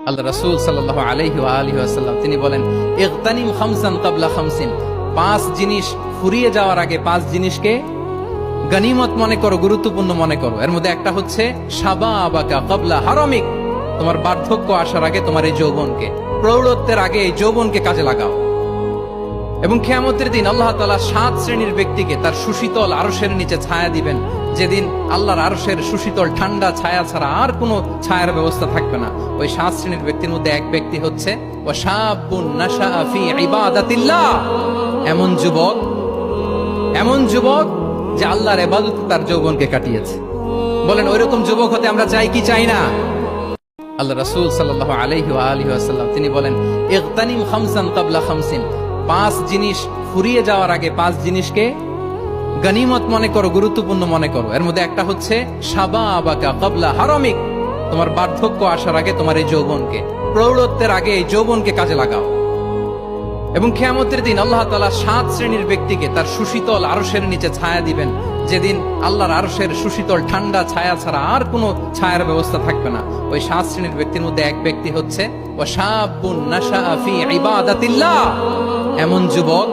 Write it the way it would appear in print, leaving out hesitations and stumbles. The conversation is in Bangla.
আল্লাহ রাসূল সাল্লাল্লাহু আলাইহি ওয়া আলিহি ওয়াসাল্লাম তিনি বলেন, ইগতানিম খামসান ক্বাবলা খামসিন, পাঁচ জিনিস ফুরিয়ে যাওয়ার আগে পাঁচ জিনিসকে গনিমত মনে করো, গুরুত্বপূর্ণ মনে করো। এর মধ্যে একটা হচ্ছে শাবাবাকা ক্বাবলা হারামিক, তোমার বার্ধক্য আসার আগে তোমার এই যৌবনকে, প্রৌঢ়ত্বের আগে এই যৌবনকে কাজে লাগাও। এবং কিয়ামতের দিন আল্লাহ তাআলা 7 শ্রেণীর ব্যক্তিকে তার সুশীতল আরশের নিচে ছায়া দিবেন, যেদিন আল্লাহর আরশের সুশীতল ঠান্ডা ছায়া ছাড়া আর কোনো ছায়ার ব্যবস্থা থাকবে না। ওই 7 শ্রেণীর ব্যক্তির মধ্যে এক ব্যক্তি হচ্ছে ওয়াশাবুন নাশাআ ফি ইবাদাতিল্লাহ, এমন যুবক যে আল্লাহর ইবাদতে তার যৌবনকে কাটিয়েছে। বলেন, ওইরকম যুবক হতে আমরা চাই কি চাই না? আল্লাহ রাসূল সাল্লাল্লাহু আলাইহি ওয়া আলিহি ওয়াসাল্লাম তিনি বলেন, ইগতানিম খামসান ক্বাবলা খামসিন, পাঁচ জিনিস ফুরিয়ে যাওয়ার আগে পাঁচ জিনিসকে গনিমত মনে করো, গুরুত্বপূর্ণ মনে করো। এর মধ্যে একটা হচ্ছে শাবাবাকা ক্বাবলা হারামিক, তোমার বার্ধক্য আসার আগে তোমার এই যৌবনকে, প্রৌঢ়ত্বের আগে এই যৌবনকে কাজে লাগাও। এবং কিয়ামতের দিন আল্লাহ তাআলা 7 শ্রেণীর ব্যক্তিকে তার সুশীতল আরশের নিচে ছায়া দিবেন, যেদিন আল্লাহর আরশের সুশীতল ঠান্ডা ছায়া ছাড়া আর কোনো ছায়ার ব্যবস্থা থাকবে না। ওই 7 শ্রেণীর ব্যক্তির মধ্যে এক ব্যক্তি হচ্ছে ওয়াশাবুন নাশাআ ফি ইবাদাতিল্লাহ, এমন যুবক